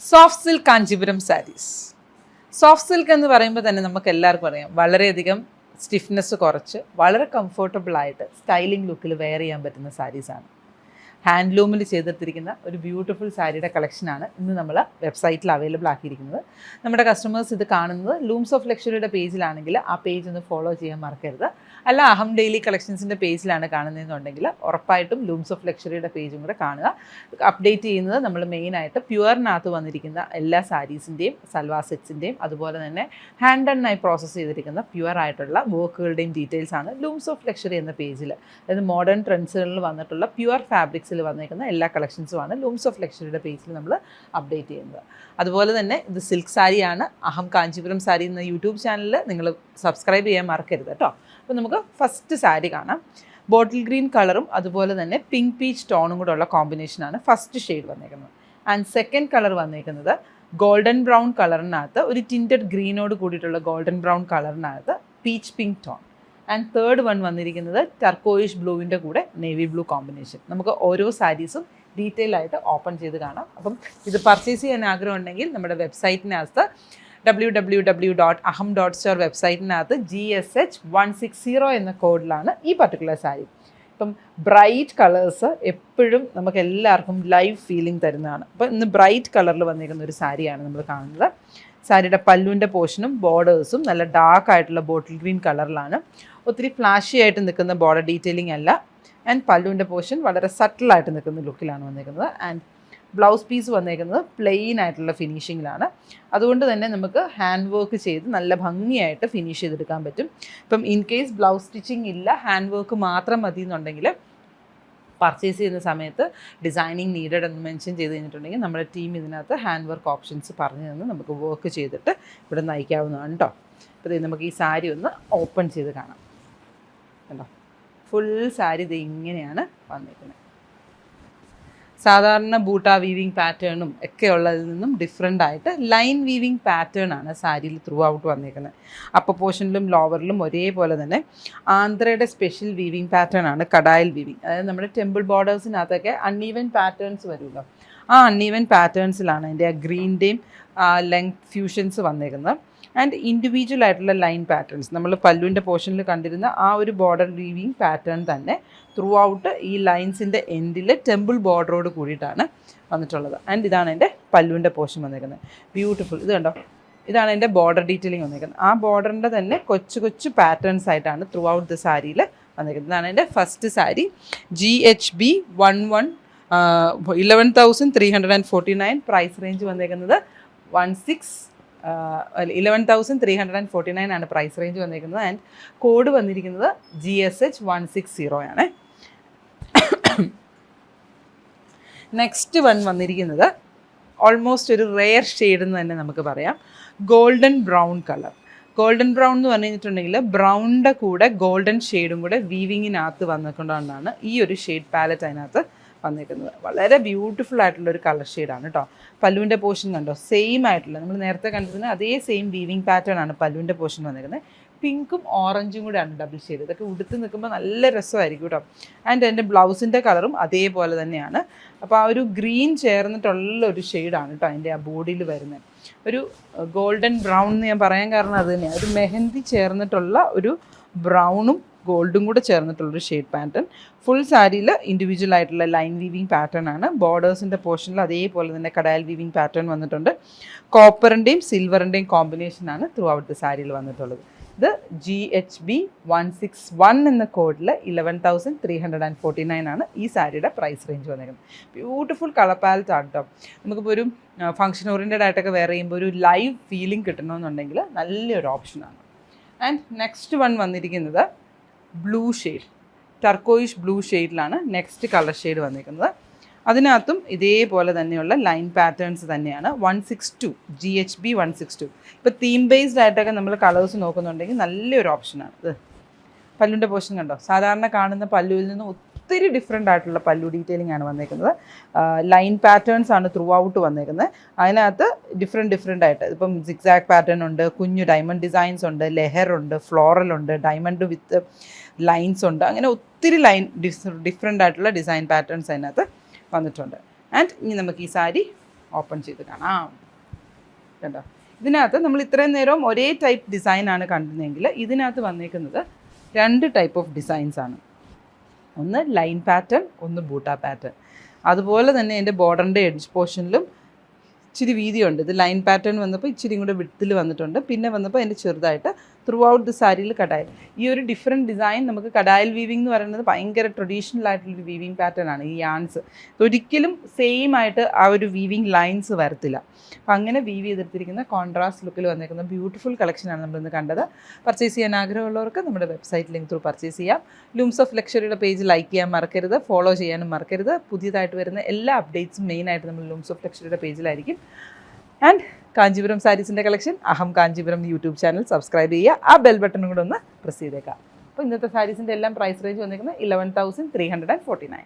Soft silk Kanchipuram saris. Soft silk എന്ന് പറയുമ്പോൾ തന്നെ നമുക്ക് എല്ലാവർക്കും അറിയാം, വളരെയധികം സ്റ്റിഫ്നെസ് കുറച്ച് വളരെ കംഫർട്ടബിളായിട്ട് സ്റ്റൈലിംഗ് ലുക്കിൽ വെയർ ചെയ്യാൻ പറ്റുന്ന സാരീസാണ്. ഹാൻഡ്ലൂമിൽ ചെയ്തെടുത്തിരിക്കുന്ന ഒരു ബ്യൂട്ടിഫുൾ സാരിയുടെ കളക്ഷനാണ് ഇന്ന് നമ്മൾ വെബ്സൈറ്റിൽ അവൈലബിൾ ആക്കിയിരിക്കുന്നത്. നമ്മുടെ കസ്റ്റമേഴ്സ് ഇത് കാണുന്നത് ലൂംസ് ഓഫ് ലക്ഷറിയുടെ പേജിലാണെങ്കിൽ ആ പേജ് ഒന്ന് ഫോളോ ചെയ്യാൻ മറക്കരുത്. അല്ല അഹം ഡെയിലി കളക്ഷൻസിൻ്റെ പേജിലാണ് കാണുന്നതെന്നുണ്ടെങ്കിൽ ഉറപ്പായിട്ടും ലൂംസ് ഓഫ് ലക്ഷറിയുടെ പേജും കൂടെ കാണുക. അപ്ഡേറ്റ് ചെയ്യുന്നത് നമ്മൾ മെയിനായിട്ട് പ്യുവറിനകത്ത് വന്നിരിക്കുന്ന എല്ലാ സാരീസിൻ്റെയും സൽവാർ സെറ്റ്സിൻ്റെയും അതുപോലെ തന്നെ ഹാൻഡ് ആൻഡ് ആയി പ്രോസസ്സ് ചെയ്തിരിക്കുന്ന പ്യുവർ ആയിട്ടുള്ള വർക്കുകളുടെയും ഡീറ്റെയിൽസാണ് ലൂംസ് ഓഫ് ലക്ഷറി എന്ന പേജിൽ. അതായത് മോഡേൺ ട്രെൻഡ്സുകളിൽ വന്നിട്ടുള്ള പ്യുവർ ഫാബ്രിക്സിൽ വന്നിരിക്കുന്ന എല്ലാ കളക്ഷൻസുമാണ് ലൂംസ് ഓഫ് ലക്ഷറിയുടെ പേജിൽ നമ്മൾ അപ്ഡേറ്റ് ചെയ്യുന്നത്. അതുപോലെ തന്നെ ഇത് സിൽക്ക് സാരിയാണ്. അഹം കാഞ്ചീപുരം സാരി എന്ന യൂട്യൂബ് ചാനലിൽ നിങ്ങൾ സബ്സ്ക്രൈബ് ചെയ്യാൻ മറക്കരുത് കേട്ടോ. അപ്പോൾ നമുക്ക് ഫസ്റ്റ് സാരി കാണാം. ബോട്ടിൽ ഗ്രീൻ കളറും അതുപോലെ തന്നെ പിങ്ക് പീച്ച് ടോണും കൂടെ ഉള്ള കോമ്പിനേഷനാണ് ഫസ്റ്റ് ഷെയ്ഡ് വന്നേക്കുന്നത്. ആൻഡ് സെക്കൻഡ് കളർ വന്നേക്കുന്നത് ഗോൾഡൻ ബ്രൗൺ കളറിനകത്ത് ഒരു ടിൻറ്റഡ് ഗ്രീനോട് കൂടിയിട്ടുള്ള ഗോൾഡൻ ബ്രൗൺ കളറിനകത്ത് peach pink tone. And third one വന്നിരിക്കുന്നത് ടർക്കോയിഷ് ബ്ലൂവിൻ്റെ കൂടെ നേവി ബ്ലൂ കോമ്പിനേഷൻ. നമുക്ക് ഓരോ സാരീസും ഡീറ്റെയിൽ ആയിട്ട് ഓപ്പൺ ചെയ്ത് കാണാം. അപ്പം ഇത് പർച്ചേസ് ചെയ്യാൻ ആഗ്രഹം ഉണ്ടെങ്കിൽ നമ്മുടെ വെബ്സൈറ്റിനകത്ത് www.aham.store വെബ്സൈറ്റിനകത്ത് GSH160 എന്ന കോഡിലാണ് ഈ പർട്ടിക്കുലർ സാരി. ഇപ്പം ബ്രൈറ്റ് കളേഴ്സ് എപ്പോഴും നമുക്ക് എല്ലാവർക്കും ലൈവ് ഫീലിംഗ് തരുന്നതാണ്. അപ്പോൾ ഇന്ന് ബ്രൈറ്റ് കളറിൽ വന്നിരിക്കുന്ന ഒരു സാരിയാണ് നമ്മൾ കാണുന്നത്. സാരിയുടെ പല്ലുവിൻ്റെ പോർഷനും ബോർഡേഴ്സും നല്ല ഡാർക്ക് ആയിട്ടുള്ള ബോട്ടിൽ ഗ്രീൻ കളറിലാണ്. ഒത്തിരി ഫ്ലാഷി ആയിട്ട് നിൽക്കുന്ന ബോർഡർ ഡീറ്റെയിലിംഗ് അല്ല. ആൻഡ് പല്ലുവിൻ്റെ പോർഷൻ വളരെ സട്ടിലായിട്ട് നിൽക്കുന്ന ലുക്കിലാണ് വന്നിരിക്കുന്നത്. ആൻഡ് ബ്ലൗസ് പീസ് വന്നേക്കുന്നത് പ്ലെയിൻ ആയിട്ടുള്ള ഫിനിഷിങ്ങിലാണ്. അതുകൊണ്ട് തന്നെ നമുക്ക് ഹാൻഡ് വർക്ക് ചെയ്ത് നല്ല ഭംഗിയായിട്ട് ഫിനിഷ് ചെയ്തെടുക്കാൻ പറ്റും. ഇപ്പം ഇൻ കേസ് ബ്ലൗസ് സ്റ്റിച്ചിങ് ഇല്ല, ഹാൻഡ് വർക്ക് മാത്രം മതി എന്നുണ്ടെങ്കിൽ പർച്ചേസ് ചെയ്യുന്ന സമയത്ത് ഡിസൈനിങ് നീഡഡ് എന്ന് മെൻഷൻ ചെയ്ത് കഴിഞ്ഞിട്ടുണ്ടെങ്കിൽ നമ്മുടെ ടീം ഇതിനകത്ത് ഹാൻഡ് വർക്ക് ഓപ്ഷൻസ് പറഞ്ഞു തന്ന് നമുക്ക് വർക്ക് ചെയ്തിട്ട് ഇവിടെ നയിക്കാവുന്നതാണ് കേട്ടോ. അപ്പോൾ ഇത് നമുക്ക് ഈ സാരി ഒന്ന് ഓപ്പൺ ചെയ്ത് കാണാം. കണ്ടോ, ഫുൾ സാരി ഇത് ഇങ്ങനെയാണ് വന്നിരിക്കുന്നത്. സാധാരണ ബൂട്ട വീവിങ് പാറ്റേണും ഒക്കെ ഉള്ളതിൽ നിന്നും ഡിഫറെൻ്റ് ആയിട്ട് ലൈൻ വീവിങ് പാറ്റേൺ ആണ് സാരിയിൽ ത്രൂ ഔട്ട് വന്നിരിക്കുന്നത്. അപ്പർ പോർഷനിലും ലോവറിലും ഒരേപോലെ തന്നെ ആന്ധ്രയുടെ സ്പെഷ്യൽ വീവിങ് പാറ്റേൺ ആണ് കടായൽ വീവിങ്. അതായത് നമ്മുടെ ടെമ്പിൾ ബോർഡേഴ്സിനകത്തൊക്കെ അൺഈവൻ പാറ്റേൺസ് വരുമല്ലോ, ആ അൺഈവൻ പാറ്റേൺസിലാണ് അതിൻ്റെ ആ ഗ്രീൻ്റെയും ലെങ്ത് ഫ്യൂഷൻസ് വന്നിരിക്കുന്നത്. ആൻഡ് ഇൻഡിവിജ്വൽ ആയിട്ടുള്ള ലൈൻ പാറ്റേൺസ് നമ്മൾ പല്ലുവിൻ്റെ പോർഷനിൽ കണ്ടിരുന്ന ആ ഒരു ബോർഡർ വീവിങ് പാറ്റേൺ തന്നെ ത്രൂ ഔട്ട് ഈ ലൈൻസിൻ്റെ എൻഡിൽ ടെമ്പിൾ ബോർഡറോട് കൂടിയിട്ടാണ് വന്നിട്ടുള്ളത്. ആൻഡ് ഇതാണ് എൻ്റെ പല്ലുവിൻ്റെ പോർഷൻ വന്നിരിക്കുന്നത്. ബ്യൂട്ടിഫുൾ. ഇത് കണ്ടോ, ഇതാണ് എൻ്റെ ബോർഡർ ഡീറ്റെയിലിംഗ് വന്നിരിക്കുന്നത്. ആ ബോർഡറിൻ്റെ തന്നെ കൊച്ചു കൊച്ചു പാറ്റേൺസ് ആയിട്ടാണ് ത്രൂ ഔട്ട് ദ സാരിയിൽ വന്നിരിക്കുന്നത്. ഇതാണ് എൻ്റെ first sari. GHB 11,349. Price range വന്നിരിക്കുന്നത് 11,349 ആണ് പ്രൈസ് റേഞ്ച് വന്നിരിക്കുന്നത്. ആൻഡ് കോഡ് വന്നിരിക്കുന്നത് GSH160 ആണ്. നെക്സ്റ്റ് വൺ വന്നിരിക്കുന്നത് ഓൾമോസ്റ്റ് ഒരു റെയർ ഷെയ്ഡ് എന്ന് തന്നെ നമുക്ക് പറയാം. Golden brown colour. Golden brown എന്ന് പറഞ്ഞിട്ടുണ്ടെങ്കിൽ ബ്രൗണിൻ്റെ കൂടെ ഗോൾഡൻ ഷെയ്ഡും കൂടെ വീവിങ്ങിനകത്ത് വന്നിട്ടുണ്ടെന്നാണ് ഈ ഒരു ഷെയ്ഡ് പാലറ്റ് അതിനകത്ത് വന്നിരിക്കുന്നത്. വളരെ ബ്യൂട്ടിഫുൾ ആയിട്ടുള്ളൊരു കളർ ഷെയ്ഡാണ് കേട്ടോ. പല്ലുവിൻ്റെ പോർഷൻ കണ്ടോ, സെയിം ആയിട്ടുള്ള നമ്മൾ നേരത്തെ കണ്ടിരുന്ന അതേ സെയിം വീവിങ് പാറ്റേൺ ആണ് പല്ലുവിൻ്റെ പോർഷൻ വന്നിരിക്കുന്നത്. പിങ്കും ഓറഞ്ചും കൂടെയാണ് ഡബിൾ ഷെയ്ഡ്. ഇതൊക്കെ ഉടുത്ത് നിൽക്കുമ്പോൾ നല്ല രസമായിരിക്കും കേട്ടോ. ആൻഡ് എൻ്റെ ബ്ലൗസിൻ്റെ കളറും അതേപോലെ തന്നെയാണ്. അപ്പോൾ ആ ഒരു ഗ്രീൻ ചേർന്നിട്ടുള്ള ഒരു ഷെയ്ഡാണ് കേട്ടോ അതിൻ്റെ ആ ബോഡിയിൽ വരുന്നത്. ഒരു ഗോൾഡൻ ബ്രൗൺ എന്ന് ഞാൻ പറയാൻ കാരണം അത് തന്നെയാണ്. ഒരു മെഹന്തി ചേർന്നിട്ടുള്ള ഒരു ബ്രൗണും ഗോൾഡും കൂടെ ചേർന്നിട്ടുള്ളൊരു ഷെയ്ഡ് പാറ്റേൺ. ഫുൾ സാരിയിൽ ഇൻഡിവിജ്വൽ ആയിട്ടുള്ള ലൈൻ വീവിങ് പാറ്റേൺ ആണ്. ബോർഡേഴ്സിൻ്റെ പോർഷനിൽ അതേപോലെ തന്നെ കടായൽ വീവിങ് പാറ്റേൺ വന്നിട്ടുണ്ട്. കോപ്പറിൻ്റെയും സിൽവറിൻ്റെയും കോമ്പിനേഷനാണ് ത്രൂ ഔട്ട് ദ സാരിയിൽ വന്നിട്ടുള്ളത്. ഇത് GHB 161 എന്ന കോഡിൽ 11,349 ആണ് ഈ സാരിയുടെ പ്രൈസ് റേഞ്ച് വന്നിരിക്കുന്നത്. ബ്യൂട്ടിഫുൾ കളർ പാലറ്റ് ആണ് കേട്ടോ. നമുക്കിപ്പോൾ ഒരു ഫംഗ്ഷൻ ഓറിയൻറ്റഡ് ആയിട്ടൊക്കെ വെയർ ചെയ്യുമ്പോൾ ഒരു ലൈവ് ഫീലിംഗ് കിട്ടണമെന്നുണ്ടെങ്കിൽ നല്ലൊരു ഓപ്ഷനാണ്. ആൻഡ് നെക്സ്റ്റ് വൺ വന്നിരിക്കുന്നത് ബ്ലൂ ഷെയ്ഡ്, ടർക്കോയിഷ് ബ്ലൂ ഷെയ്ഡിലാണ് നെക്സ്റ്റ് കളർ ഷെയ്ഡ് വന്നിരിക്കുന്നത്. അതിനകത്തും ഇതേപോലെ തന്നെയുള്ള ലൈൻ പാറ്റേൺസ് തന്നെയാണ്. 162 GHB 162. ഇപ്പോൾ തീം ബേസ്ഡ് ആയിട്ടൊക്കെ നമ്മൾ കളേഴ്സ് നോക്കുന്നുണ്ടെങ്കിൽ നല്ലൊരു ഓപ്ഷനാണ് ഇത്. പല്ലുവിൻ്റെ പോർഷൻ കണ്ടോ, സാധാരണ കാണുന്ന പല്ലുവിൽ നിന്ന് ഒത്തിരി ഡിഫറെൻ്റ് ആയിട്ടുള്ള പല്ലു ഡീറ്റെയിലിംഗ് ആണ് വന്നേക്കുന്നത്. ലൈൻ പാറ്റേൺസ് ആണ് ത്രൂ ഔട്ട് വന്നേക്കുന്നത്. അതിനകത്ത് ഡിഫറെൻ്റ് ആയിട്ട് ഇപ്പം സിക്സാക് പാറ്റേൺ ഉണ്ട്, കുഞ്ഞു ഡയമണ്ട് ഡിസൈൻസ് ഉണ്ട്, ലെഹർ ഉണ്ട്, ഫ്ലോറൽ ഉണ്ട്, ഡയമണ്ട് വിത്ത് ലൈൻസ് ഉണ്ട്. അങ്ങനെ ഒത്തിരി ഡിഫറെൻ്റ് ആയിട്ടുള്ള ഡിസൈൻ പാറ്റേൺസ് അതിനകത്ത് വന്നിട്ടുണ്ട്. ആൻഡ് ഇനി നമുക്ക് ഈ സാരി ഓപ്പൺ ചെയ്ത് കാണാം. കണ്ടോ, ഇതിനകത്ത് നമ്മൾ ഇത്രയും നേരം ഒരേ ടൈപ്പ് ഡിസൈനാണ് കണ്ടിരുന്നെങ്കിൽ ഇതിനകത്ത് വന്നേക്കുന്നത് 2 ടൈപ്പ് ഓഫ് ഡിസൈൻസ് ആണ്. ഒന്ന് ലൈൻ പാറ്റേൺ, ഒന്ന് ബൂട്ട പാറ്റേൺ. അതുപോലെ തന്നെ എൻ്റെ ബോർഡറിൻ്റെ എഡ്ജ് പോർഷനിലും ഇച്ചിരി വീതിയുണ്ട്. ഇത് ലൈൻ പാറ്റേൺ വന്നപ്പോൾ ഇച്ചിരി കൂടെ വിഡ്ത്തിൽ വന്നിട്ടുണ്ട്. പിന്നെ വന്നപ്പോൾ അതിൻ്റെ ചെറുതായിട്ട് ത്രൂ ഔട്ട് ദി സാരിയിൽ കടായിൽ. ഈ ഒരു ഡിഫറെൻറ്റ് ഡിസൈൻ നമുക്ക് കടായിൽ വീവിംഗ് എന്ന് പറയുന്നത് ഭയങ്കര ട്രഡീഷണൽ ആയിട്ടുള്ളൊരു വീവിംഗ് പാറ്റേൺ ആണ്. ഈ യാൺസ് ഒരിക്കലും സെയിം ആയിട്ട് ആ ഒരു വീവിംഗ് ലൈൻസ് വരത്തില്ല. അപ്പം അങ്ങനെ വീവ് ചെയ്തെടുത്തിരിക്കുന്ന കോൺട്രാസ്റ്റ് ലുക്കിൽ വന്നിരിക്കുന്ന ബ്യൂട്ടിഫുൾ കളക്ഷനാണ് നമ്മളിന്ന് കണ്ടത്. പർച്ചേസ് ചെയ്യാൻ ആഗ്രഹമുള്ളവർക്ക് നമ്മുടെ വെബ്സൈറ്റ് ലിങ്ക് ത്രൂ പർച്ചേസ് ചെയ്യാം. ലൂംസ് ഓഫ് ലക്ഷറിയുടെ പേജ് ലൈക്ക് ചെയ്യാൻ മറക്കരുത്, ഫോളോ ചെയ്യാനും മറക്കരുത്. പുതിയതായിട്ട് വരുന്ന എല്ലാ അപ്ഡേറ്റ്സും മെയിനായിട്ട് നമ്മൾ ലൂംസ് ഓഫ് ലക്ഷറിയുടെ പേജിലായിരിക്കും. ആൻഡ് കാഞ്ചീപുരം സാരീസിൻ്റെ collection Aham Kanchipuram YouTube channel subscribe ചെയ്യുക. ആ ബെൽ ബട്ടണും കൂടെ ഒന്ന് പ്രസ് ചെയ്തേക്കാം. അപ്പോൾ ഇന്നത്തെ സാരീസിൻ്റെ എല്ലാം പ്രൈസ് റേഞ്ച് വന്നിരിക്കുന്നത് 11,349.